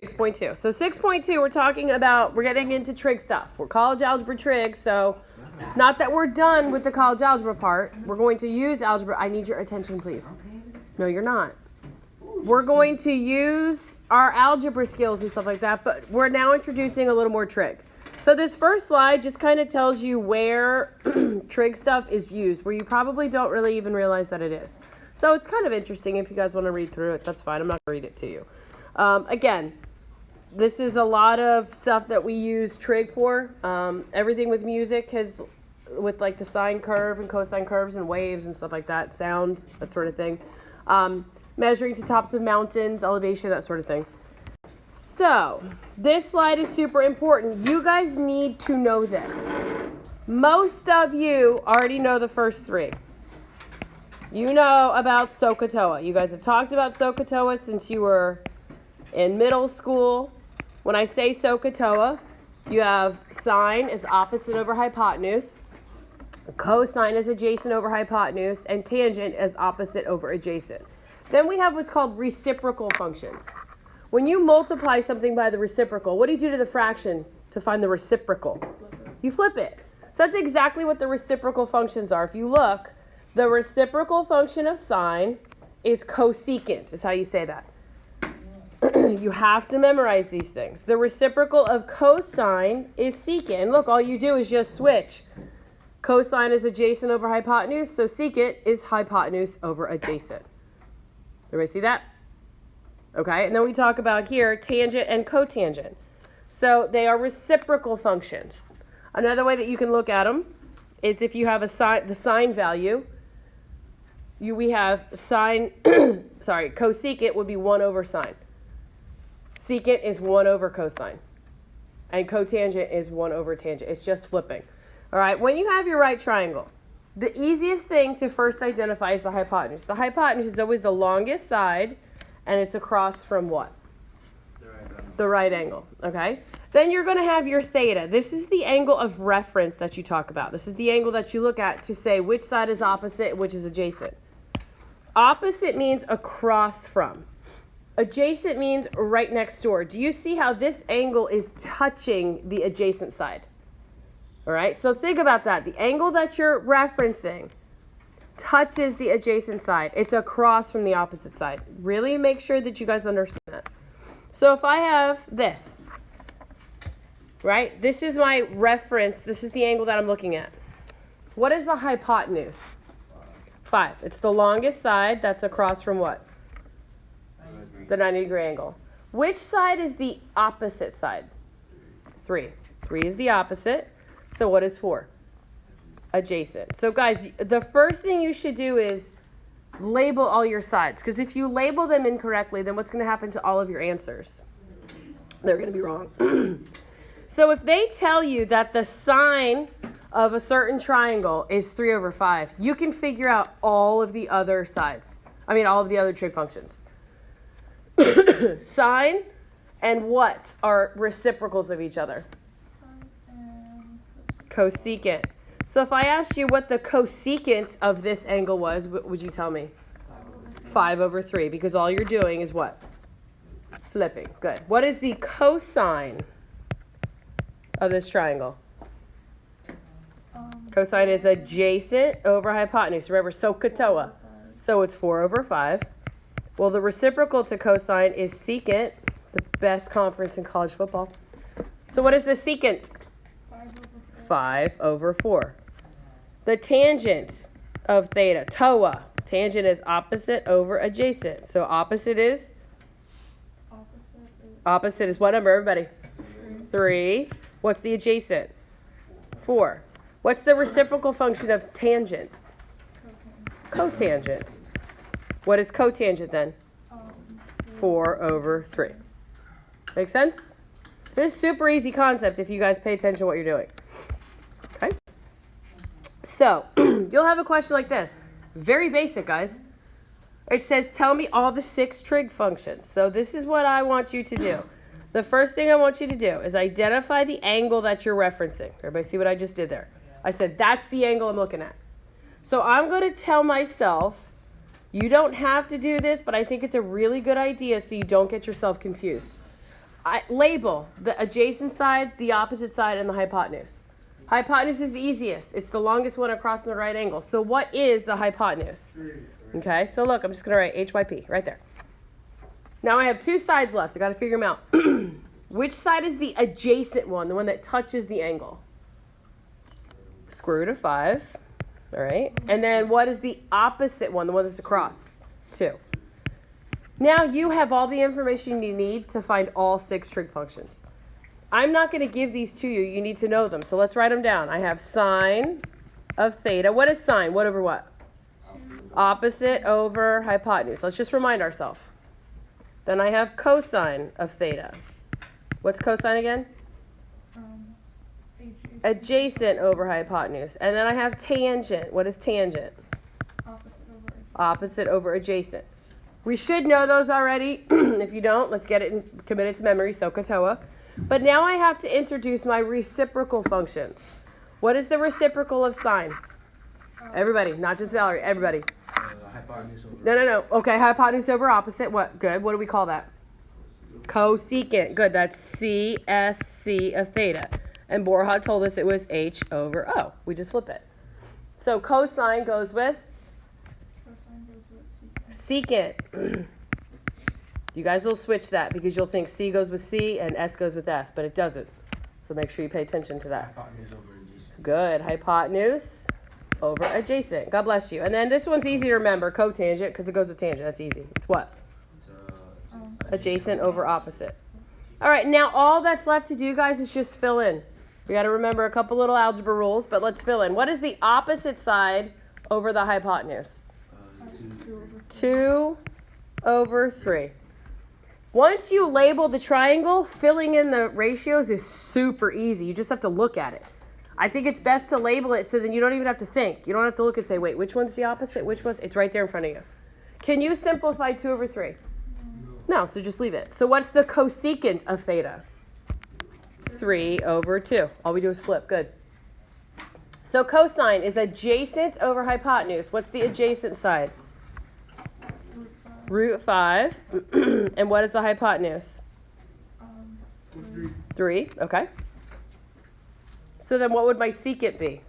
6.2. So 6.2, we're getting into trig stuff. We're college algebra trig, so not that we're done with the college algebra part. We're going to use algebra. I need your attention, please. No, you're not. We're going to use our algebra skills and stuff like that, but we're now introducing a little more trig. So this first slide just kind of tells you where trig stuff is used, where you probably don't really even realize that it is. So it's kind of interesting. If you guys want to read through it, that's fine. I'm not going to read it to you. Again, this is a lot of stuff that we use trig for. Everything with music with like the sine curve and cosine curves and waves and stuff like that, sound, that sort of thing. Measuring to tops of mountains, elevation, that sort of thing. So, this slide is super important. You guys need to know this. Most of you already know the first three. You know about Sohcahtoa. You guys have talked about Sohcahtoa since you were in middle school. When I say Sohcahtoa, you have sine is opposite over hypotenuse, cosine is adjacent over hypotenuse, and tangent is opposite over adjacent. Then we have what's called reciprocal functions. When you multiply something by the reciprocal, what do you do to the fraction to find the reciprocal? You flip it. So that's exactly what the reciprocal functions are. If you look, the reciprocal function of sine is cosecant, is how you say that. You have to memorize these things. The reciprocal of cosine is secant. And look, all you do is just switch. Cosine is adjacent over hypotenuse, so secant is hypotenuse over adjacent. Everybody see that? Okay, and then we talk about here tangent and cotangent. So they are reciprocal functions. Another way that you can look at them is if you have the sine value, we have sine, cosecant would be 1 over sine. Secant is 1 over cosine. And cotangent is 1 over tangent. It's just flipping. All right, when you have your right triangle, the easiest thing to first identify is the hypotenuse. The hypotenuse is always the longest side, and it's across from what? The right angle, okay? Then you're going to have your theta. This is the angle of reference that you talk about. This is the angle that you look at to say which side is opposite, which is adjacent. Opposite means across from. Adjacent means right next door. Do you see how this angle is touching the adjacent side? All right, so think about that. The angle that you're referencing touches the adjacent side. It's across from the opposite side. Really make sure that you guys understand that. So if I have this, right? This is my reference. This is the angle that I'm looking at. What is the hypotenuse? 5. It's the longest side that's across from what? The 90-degree angle. Which side is the opposite side? 3. 3 is the opposite. So what is 4? Adjacent. So guys, the first thing you should do is label all your sides. Because if you label them incorrectly, then what's going to happen to all of your answers? They're going to be wrong. So if they tell you that the sine of a certain triangle is 3 over 5, you can figure out all of the other sides. All of the other trig functions. Sine and what are reciprocals of each other? Cosecant. So if I asked you what the cosecant of this angle was, what would you tell me? 5 over 3, because all you're doing is what? Flipping. Good. What is the cosine of this triangle? Cosine is adjacent over hypotenuse. Remember, Sohcahtoa. So it's 4 over 5. Well, the reciprocal to cosine is secant, the best conference in college football. So what is the secant? 5 over 4. The tangent of theta, toa. Tangent is opposite over adjacent. So opposite is? Opposite is what number, everybody? 3. What's the adjacent? 4. What's the reciprocal function of tangent? Cotangent. What is cotangent then? 4 over 3. Make sense? This is a super easy concept if you guys pay attention to what you're doing. Okay? So, you'll have a question like this. Very basic, guys. It says, tell me all the 6 trig functions. So this is what I want you to do. The first thing I want you to do is identify the angle that you're referencing. Everybody see what I just did there? I said, that's the angle I'm looking at. So I'm going to tell myself, you don't have to do this, but I think it's a really good idea so you don't get yourself confused. label the adjacent side, the opposite side, and the hypotenuse. Hypotenuse is the easiest. It's the longest one across the right angle. So what is the hypotenuse? Okay, so look, I'm just going to write HYP right there. Now I have two sides left. I got to figure them out. Which side is the adjacent one, the one that touches the angle? Square root of 5. All right. And then what is the opposite one, the one that's across? 2. Now you have all the information you need to find all 6 trig functions. I'm not going to give these to you. You need to know them. So let's write them down. I have sine of theta. What is sine? What over what? Opposite over hypotenuse. Let's just remind ourselves. Then I have cosine of theta. What's cosine again? Adjacent over hypotenuse. And then I have tangent. What is tangent? Opposite over adjacent. We should know those already. If you don't, let's get it and commit it to memory, Sohcahtoa. But now I have to introduce my reciprocal functions. What is the reciprocal of sine? Everybody, not just Valerie, everybody. No. Okay, hypotenuse over opposite. What? Good. What do we call that? Cosecant. Good. That's CSC of theta. And Borja told us it was H over O. We just flip it. So cosine goes with? Secant. You guys will switch that because you'll think C goes with C and S goes with S, but it doesn't. So make sure you pay attention to that. Good. Hypotenuse over adjacent. God bless you. And then this one's easy to remember, cotangent, because it goes with tangent. That's easy. It's what? Adjacent over opposite. All right, now all that's left to do, guys, is just fill in. We got to remember a couple little algebra rules, but let's fill in. What is the opposite side over the hypotenuse? 2 over 3. Once you label the triangle, filling in the ratios is super easy. You just have to look at it. I think it's best to label it so then you don't even have to think. You don't have to look and say, wait, which one's the opposite? Which one's? It's right there in front of you. Can you simplify 2 over 3? No, so just leave it. So what's the cosecant of theta? 3 over 2. All we do is flip. Good. So cosine is adjacent over hypotenuse. What's the adjacent side? Root 5. And what is the hypotenuse? 3. Okay. So then what would my secant be?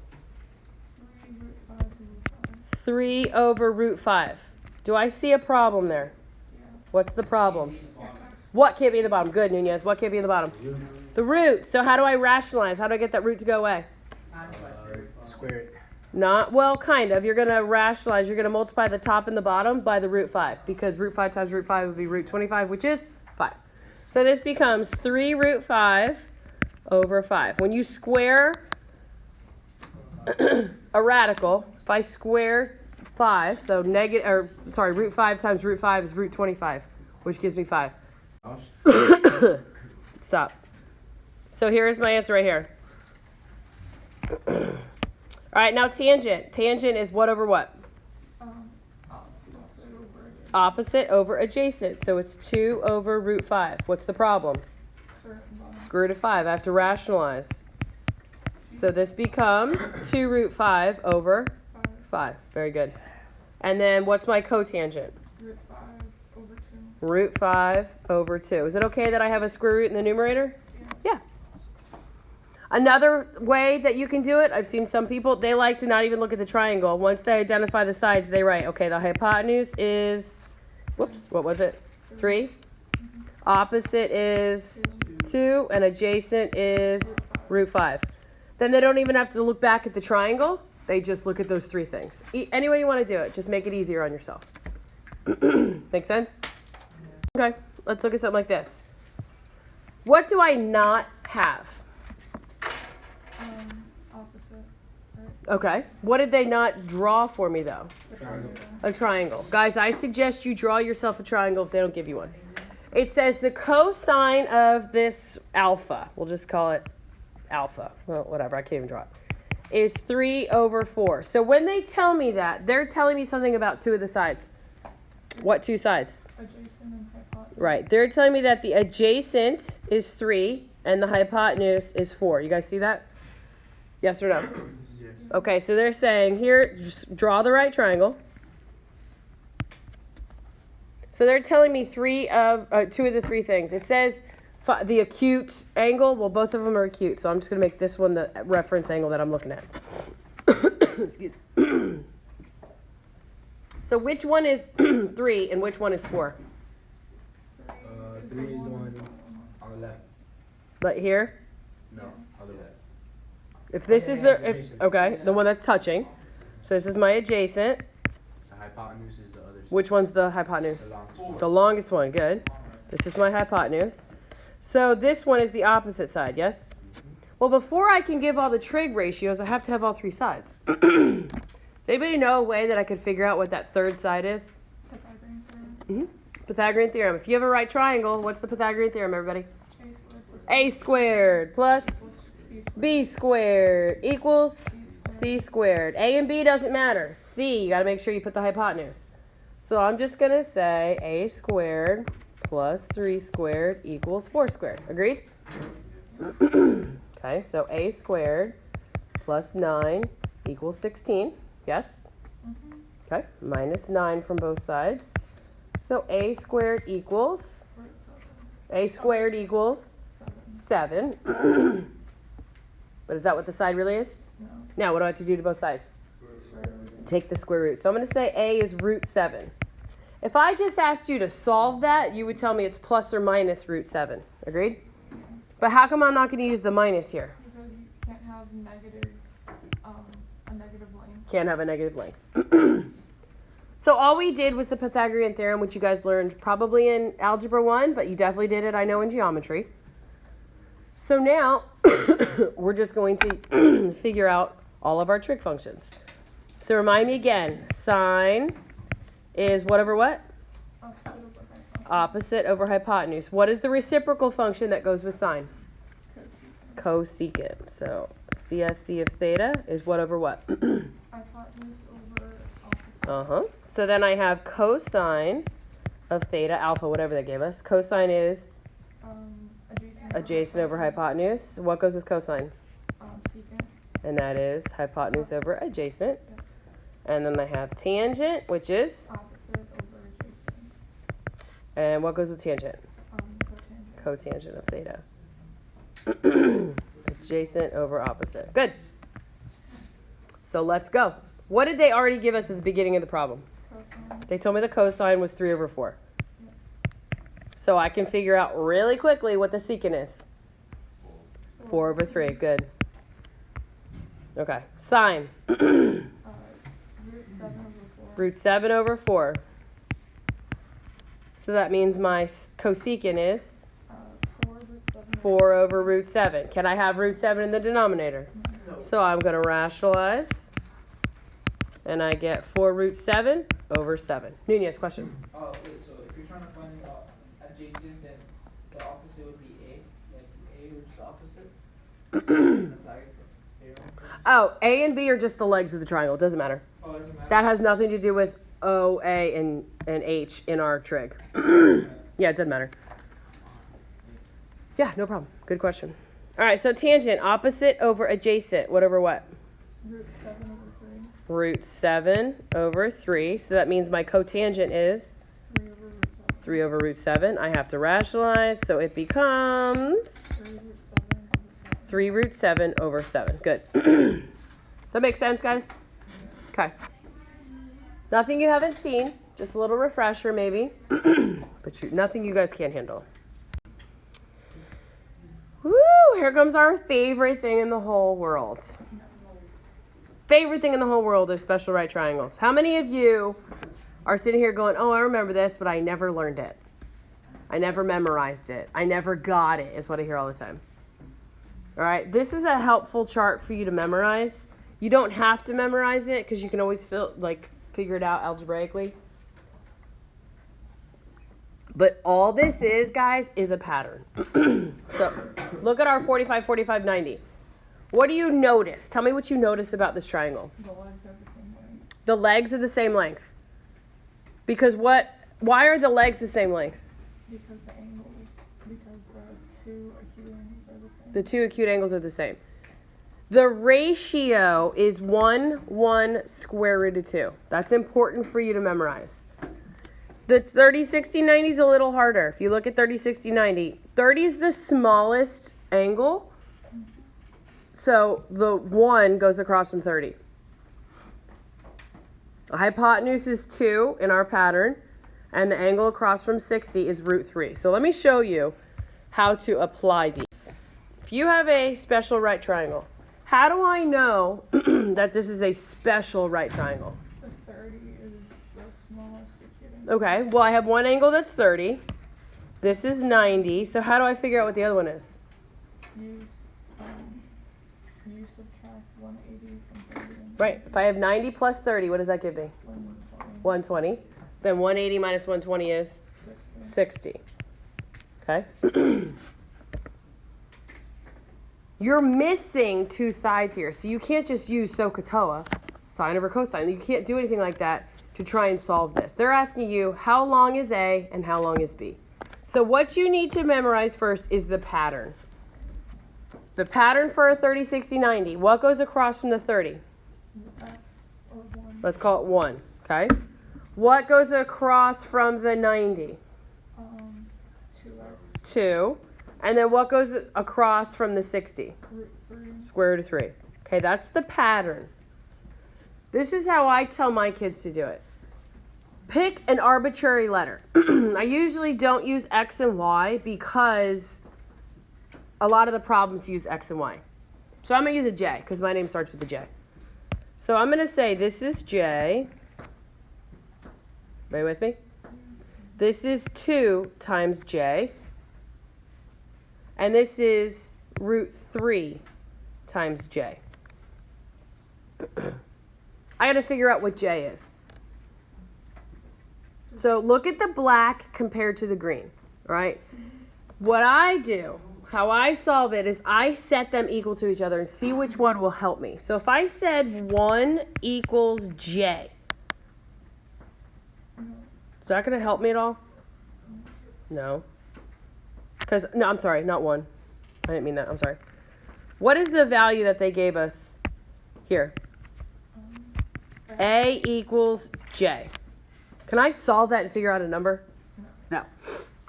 3 over root 5. Do I see a problem there? What's the problem? What can't be in the bottom? Good, Nunez. What can't be in the bottom? The root. So how do I rationalize? How do I get that root to go away? Square it. Not, well, kind of. You're going to rationalize. You're going to multiply the top and the bottom by the root 5 because root 5 times root 5 would be root 25, which is 5. So this becomes 3 root 5 over 5. When you square a radical, if I square 5, so root 5 times root 5 is root 25, which gives me 5. Stop. So here's my answer right here. All right, now tangent. Tangent is what over what? Opposite over adjacent. So it's 2 over root 5. What's the problem? Square root of 5. I have to rationalize. So this becomes 2 root 5 over 5. Very good. And then what's my cotangent? Root 5 over 2. Root 5 over 2. Is it okay that I have a square root in the numerator? Yeah. Another way that you can do it, I've seen some people, they like to not even look at the triangle. Once they identify the sides, they write, okay, the hypotenuse is, what was it? 3. Opposite is 2, and adjacent is root 5. Then they don't even have to look back at the triangle. They just look at those 3 things. Any way you want to do it, just make it easier on yourself. Make sense? Okay, let's look at something like this. What do I not have? Opposite. Right? Okay. What did they not draw for me, though? Triangle. A triangle. Guys, I suggest you draw yourself a triangle if they don't give you one. It says the cosine of this alpha, we'll just call it alpha. Well, whatever, I can't even draw it. Is 3 over 4. So when they tell me that, they're telling me something about 2 of the sides. What 2 sides? Adjacent and hypotenuse. Right. They're telling me that the adjacent is 3 and the hypotenuse is 4. You guys see that? Yes or no? Yes. Okay, so they're saying here, just draw the right triangle. So they're telling me 2 of the 3 things. It says the acute angle, well, both of them are acute, so I'm just going to make this one the reference angle that I'm looking at. Excuse me. So which one is 3 and which one is 4? 3 is the one on the left. Right here? No, on the left. If this is the one that's touching. So this is my adjacent. The hypotenuse is the other side. Which one's the hypotenuse? The longest one. The longest one, good. This is my hypotenuse. So this one is the opposite side, yes? Well, before I can give all the trig ratios, I have to have all 3 sides. Does anybody know a way that I could figure out what that third side is? Pythagorean Theorem. Pythagorean Theorem. If you have a right triangle, what's the Pythagorean Theorem, everybody? A squared plus A squared plus B squared equals C squared. A and B doesn't matter. C, you got to make sure you put the hypotenuse. So I'm just going to say A squared plus 3 squared equals 4 squared. Agreed? Okay, so A squared plus 9 equals 16. Yes? Okay, minus 9 from both sides. So A squared equals, A squared equals 7. But is that what the side really is? No. Now, what do I have to do to both sides? Take the square root. So I'm going to say A is root 7. If I just asked you to solve that, you would tell me it's plus or minus root 7. Agreed? But how come I'm not going to use the minus here? Because you can't have a negative length. Can't have a negative length. So all we did was the Pythagorean Theorem, which you guys learned probably in Algebra 1, but you definitely did it, I know, in geometry. So now we're just going to figure out all of our trig functions. So remind me again, sine is what over what? Opposite over hypotenuse. What is the reciprocal function that goes with sine? Cosecant. So CSC of theta is what over what? Hypotenuse over opposite. So then I have cosine of theta, alpha, whatever they gave us. Cosine is adjacent over hypotenuse. What goes with cosine? Secant. And that is hypotenuse over adjacent. And then I have tangent, which is? Opposite over adjacent. And what goes with tangent? Cotangent. Cotangent of theta. Adjacent over opposite. Good. So let's go. What did they already give us at the beginning of the problem? Cosine. They told me the cosine was 3 over 4. So I can figure out really quickly what the secant is. 4 over 3. Good. Okay. Sine. Root 7 over 4. Root 7 over 4. So that means my cosecant is 4 over root 7. Can I have root 7 in the denominator? No. So I'm going to rationalize. And I get 4 root 7 over 7. Nunez, question. Oh, wait, so if you're trying to find adjacent, then the opposite would be A? Like A is the opposite? Oh, A and B are just the legs of the triangle. It doesn't matter. Oh, it doesn't matter? That has nothing to do with O, A, and H in our trig. Yeah, it doesn't matter. Yeah, no problem. Good question. All right, so tangent, opposite over adjacent. What over what? Root 7 over 3. Root 7 over 3. So that means my cotangent is 3 over root 7. 3 over root 7. I have to rationalize, so it becomes 3 root 7 over 7. 3 root 7 over 7. Good. Does that make sense, guys? Okay. Nothing you haven't seen. Just a little refresher, maybe. But nothing you guys can't handle. Woo! Here comes our favorite thing in the whole world. Favorite thing in the whole world is special right triangles. How many of you are sitting here going, oh, I remember this, but I never learned it. I never memorized it. I never got it, is what I hear all the time. All right, this is a helpful chart for you to memorize. You don't have to memorize it because you can always figure it out algebraically. But all this is, guys, is a pattern. So look at our 45, 45, 90. What do you notice? Tell me what you notice about this triangle. The legs are the same length. The legs are the same length. Because what? Why are the legs the same length? Because the two acute angles are the same. The two acute angles are the same. The ratio is 1, 1, square root of 2. That's important for you to memorize. The 30, 60, 90 is a little harder. If you look at 30, 60, 90, 30 is the smallest angle. So the 1 goes across from 30. The hypotenuse is 2 in our pattern, and the angle across from 60 is root 3. So let me show you how to apply these. If you have a special right triangle, how do I know that this is a special right triangle? The 30 is the smallest you're getting. Okay, well I have one angle that's 30. This is 90. So how do I figure out what the other one is? You subtract 180 from 30. Right, if I have 90 plus 30, what does that give me? 120. Then 180 minus 120 is 60. Okay? You're missing two sides here, so you can't just use Sohcahtoa, sine over cosine. You can't do anything like that to try and solve this. They're asking you how long is A and how long is B. So what you need to memorize first is the pattern. The pattern for a 30, 60, 90. What goes across from the 30? X or 1. Let's call it 1, okay? What goes across from the 90? 2x. 2. And then what goes across from the 60? Root 3. Square root of 3. Okay, that's the pattern. This is how I tell my kids to do it. Pick an arbitrary letter. I usually don't use X and Y because a lot of the problems use X and Y. So I'm going to use a J because my name starts with a J. So I'm going to say this is J. Are you with me? This is 2 times J. And this is root 3 times J. I got to figure out what J is. So look at the black compared to the green, right? What I do, how I solve it, is I set them equal to each other and see which one will help me. So if I said 1 equals J, is that going to help me at all? No. No, I'm sorry, not 1. I didn't mean that, I'm sorry. What is the value that they gave us here? A equals J. Can I solve that and figure out a number? No.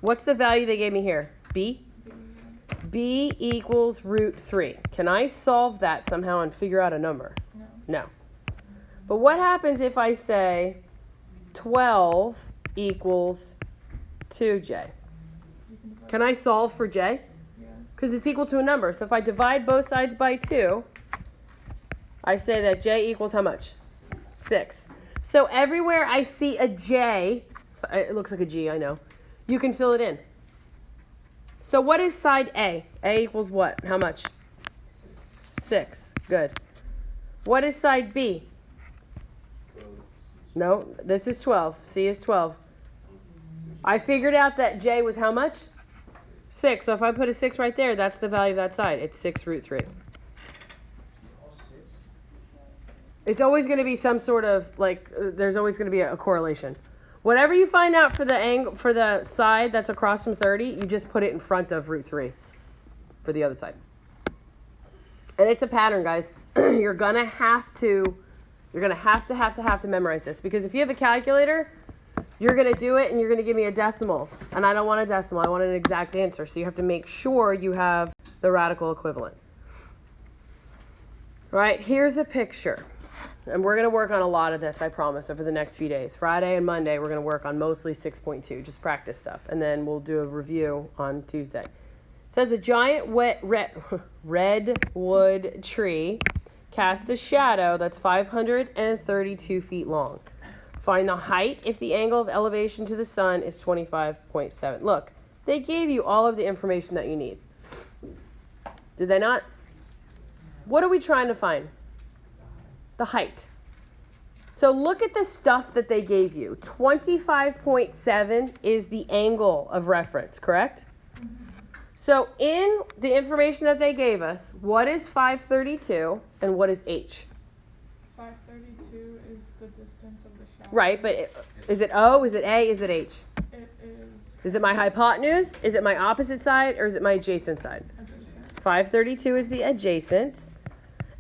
What's the value they gave me here? B? B equals root 3. Can I solve that somehow and figure out a number? No. But what happens if I say 12 equals 2J? Can I solve for J? Because it's equal to a number. So if I divide both sides by 2, I say that J equals how much? 6. So everywhere I see a J, it looks like a G, I know, you can fill it in. So what is side A? A equals what? How much? 6. Good. What is side B? No, this is 12. C is 12. I figured out that J was how much? 6. So if I put a 6 right there, that's the value of that side. It's 6 root 3. It's always going to be some sort of, there's always going to be a correlation. Whatever you find out for the angle, for the side that's across from 30, you just put it in front of root 3 for the other side. And it's a pattern, guys. You're going to have to memorize this. Because if you have a calculator, you're going to do it and you're going to give me a decimal. And I don't want a decimal. I want an exact answer. So you have to make sure you have the radical equivalent. All right, here's a picture. And we're going to work on a lot of this, I promise, over the next few days. Friday and Monday, we're going to work on mostly 6.2, just practice stuff. And then we'll do a review on Tuesday. It says a giant redwood tree cast a shadow that's 532 feet long. Find the height if the angle of elevation to the sun is 25.7. Look, they gave you all of the information that you need. Did they not? What are we trying to find? The height. So look at the stuff that they gave you. 25.7 is the angle of reference, correct? So in the information that they gave us, what is 532 and what is h? 532 is the distance of the shadow. Right, but is it O, is it A, is it H? It is Is it my hypotenuse? Is it my opposite side? Or is it my adjacent side? adjacent. 532 is the adjacent.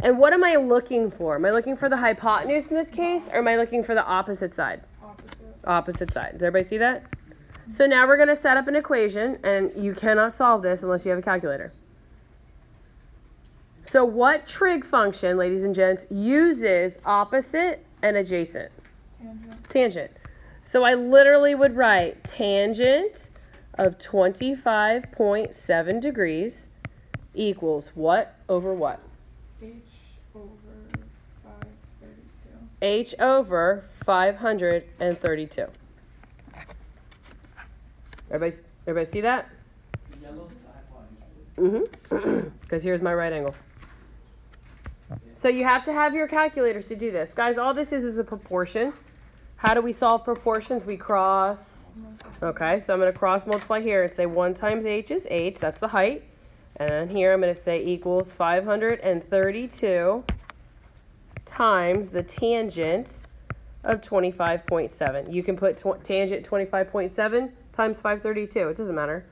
And what am I looking for? Am I looking for the hypotenuse in this case, or am I looking for the opposite side? Opposite. Opposite side. Does everybody see that? So now we're going to set up an equation, and you cannot solve this unless you have a calculator. So what trig function, ladies and gents, uses opposite and adjacent? Tangent. So I literally would write tangent of 25.7 degrees equals what over what? H over 532. H over 532. Everybody see that? The yellow's the hypotenuse. Because here's my right angle. So you have to have your calculators to do this. Guys, all this is a proportion. How do we solve proportions? We cross. Okay, so I'm going to cross multiply here and say 1 times h is h. That's the height. And then here I'm going to say equals 532 times the tangent of 25.7. You can put tangent 25.7 times 532. It doesn't matter.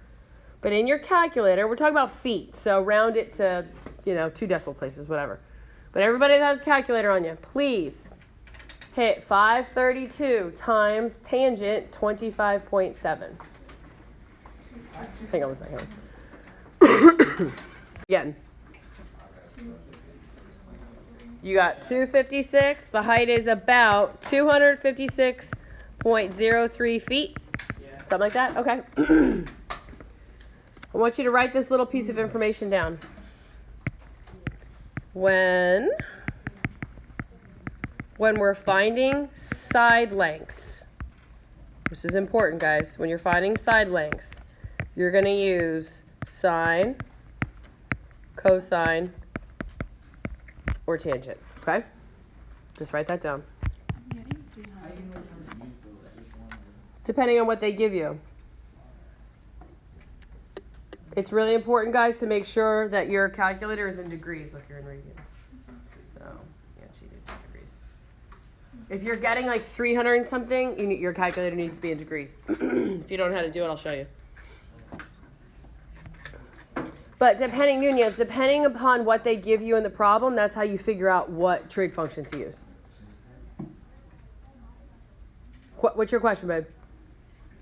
But in your calculator, we're talking about feet. So round it to, 2 decimal places, whatever. But everybody that has a calculator on you, please hit 532 times tangent 25.7. Hang on a second. Again. You got 256. The height is about 256.03 feet. Something like that? Okay. I want you to write this little piece of information down. When we're finding side lengths, this is important, guys. When you're finding side lengths, you're going to use sine, cosine, or tangent. Okay? Just write that down. Depending on what they give you. It's really important, guys, to make sure that your calculator is in degrees. Look, you're in radians. So, yeah, she did degrees. If you're getting like 300 and something, your calculator needs to be in degrees. If you don't know how to do it, I'll show you. But depending upon what they give you in the problem, that's how you figure out what trig function to use. What's your question, babe?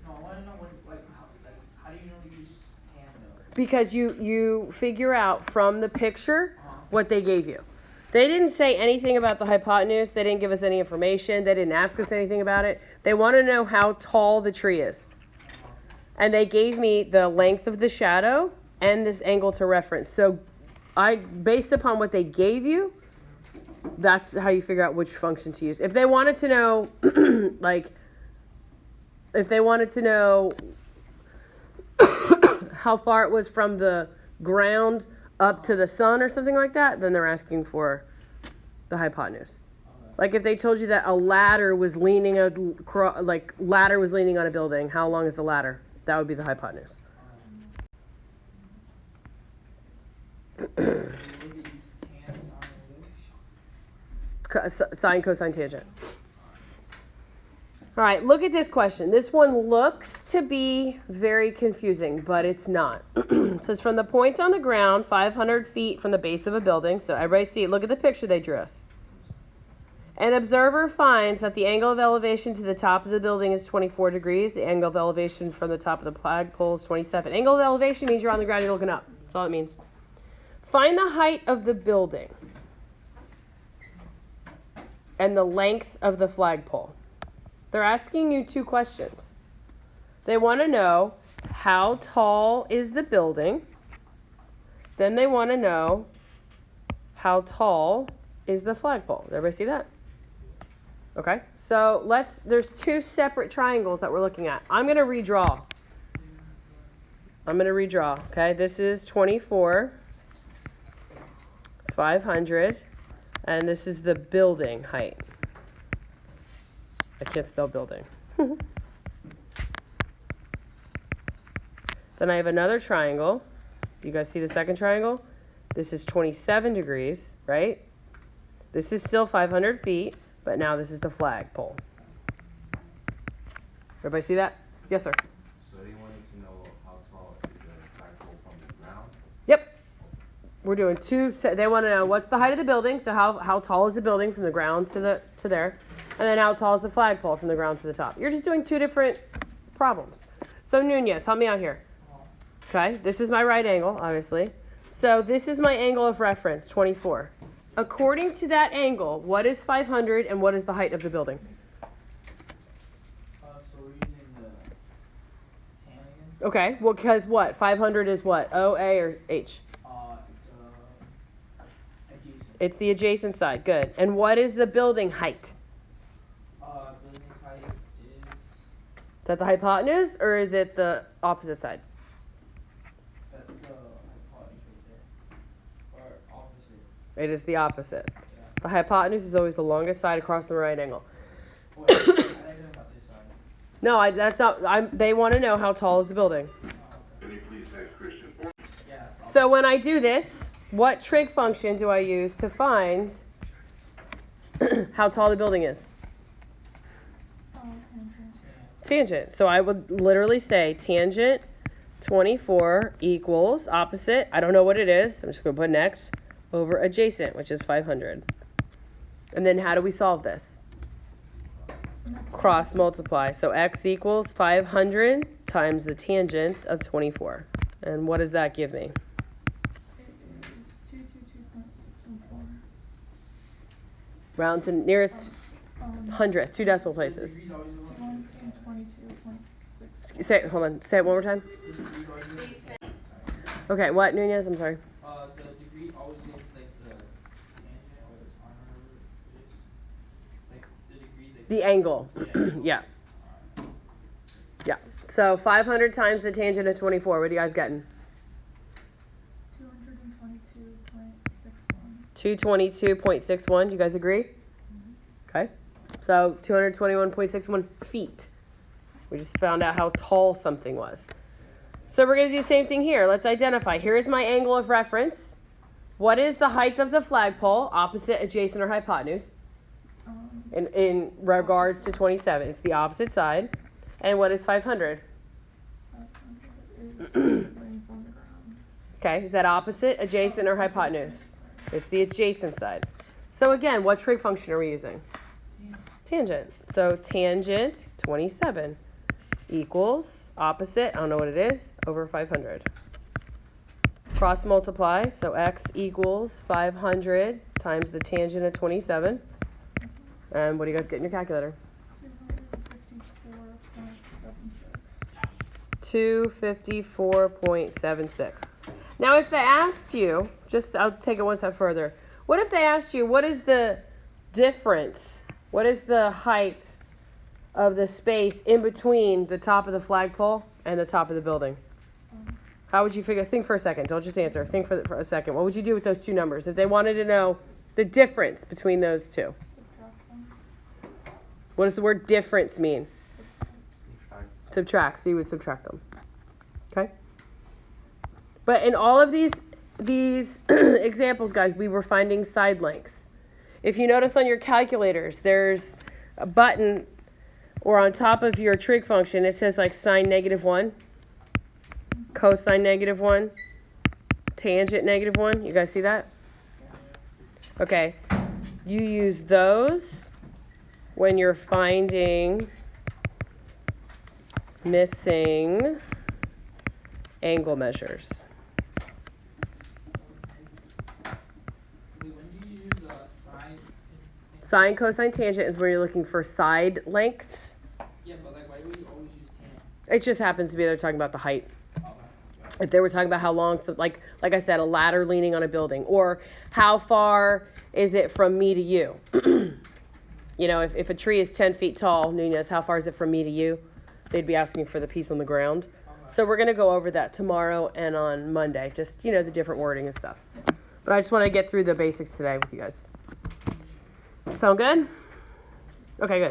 No, I want to know how do you know to use tan though? Because you figure out from the picture what they gave you. They didn't say anything about the hypotenuse. They didn't give us any information. They didn't ask us anything about it. They want to know how tall the tree is. And they gave me the length of the shadow and this angle to reference. So based upon what they gave you, that's how you figure out which function to use. If they wanted to know, how far it was from the ground up to the sun or something like that, then they're asking for the hypotenuse. Like if they told you that a ladder was leaning on a building, how long is the ladder? That would be the hypotenuse. Sine, cosine, tangent. All right, look at this question. This one looks to be very confusing, but it's not. It says from the point on the ground, 500 feet from the base of a building. So everybody see, look at the picture they drew us. An observer finds that the angle of elevation to the top of the building is 24 degrees. The angle of elevation from the top of the flagpole is 27. Angle of elevation means you're on the ground, you're looking up. That's all it means. Find the height of the building and the length of the flagpole. They're asking you 2 questions. They want to know how tall is the building. Then they want to know how tall is the flagpole. Does everybody see that? Okay, so there's 2 separate triangles that we're looking at. I'm going to redraw. Okay, this is 24, 500, and this is the building height. I can't spell building. Then I have another triangle. You guys see the second triangle? This is 27 degrees, right? This is still 500 feet, but now this is the flagpole. Everybody see that? Yes, sir. So they wanted to know how tall is the flagpole from the ground? Yep. We're doing 2. They want to know what's the height of the building. So how tall is the building from the ground to there? And then how tall is the flagpole from the ground to the top? You're just doing two different problems. So Nunez, help me out here. Okay, this is my right angle, obviously. So this is my angle of reference, 24. According to that angle, what is 500 and what is the height of the building? So we're using the tan again. Okay, well, because what? 500 is what? O, A, or H? It's adjacent. It's the adjacent side. Good. And what is the building height? Building height is. Is that the hypotenuse or is it the opposite side? That's the hypotenuse right there. Or opposite. It is the opposite. Yeah. The hypotenuse is always the longest side across the right angle. Wait, I don't know about this side. No, that's not. They want to know how tall is the building. Can you please next question? Yeah. So when I do this, what trig function do I use to find how tall the building is? Tangent. So I would literally say tangent 24 equals opposite. I don't know what it is. I'm just going to put next over adjacent, which is 500. And then how do we solve this? Cross multiply. So x equals 500 times the tangent of 24. And what does that give me? It is 222.614. Round to nearest hundredth, 2 decimal places. Degrees always the one. 222.6. Hold on. Say it one more time. The degree always the Okay, what, Nunez? I'm sorry. the degree always gives like the tangent or the sine or whatever it is. Like the degrees like The angle. Yeah. Yeah. So 500 times the tangent of 24. What are you guys getting? 222.61. 222.61. You guys agree? Okay. So 221.61 feet. We just found out how tall something was. So we're going to do the same thing here. Let's identify. Here is my angle of reference. What is the height of the flagpole? Opposite, adjacent, or hypotenuse? In regards to 27. It's the opposite side. And what is 500? 500 is laying on the ground. Okay. Is that opposite, adjacent, or hypotenuse? It's the adjacent side. So again, what trig function are we using? Tangent. So tangent 27 equals opposite, I don't know what it is, over 500. Cross multiply, so x equals 500 times the tangent of 27. And what do you guys get in your calculator? 254.76. Now if they asked you, I'll take it one step further. What if they asked you, what is the difference? What is the height of the space in between the top of the flagpole and the top of the building? How would you figure? Think for a second. Don't just answer. Think for a second. What would you do with those two numbers if they wanted to know the difference between those two? Subtract them. What does the word difference mean? Subtract. So you would subtract them. Okay? But in all of these examples, guys, we were finding side lengths. If you notice on your calculators, there's a button or on top of your trig function, it says like sine -1, cosine -1, tangent -1. You guys see that? Okay. You use those when you're finding missing angle measures. When do you use sine? Sine, cosine, tangent is where you're looking for side lengths. Yeah, but like why do we always use tan? It just happens to be they're talking about the height. Okay. If they were talking about how long, so like I said, a ladder leaning on a building, or how far is it from me to you? You know, if a tree is 10 feet tall, Nunez, how far is it from me to you? They'd be asking for the piece on the ground. So we're going to go over that tomorrow and on Monday, just, the different wording and stuff. But I just want to get through the basics today with you guys. Sound good? Okay, good.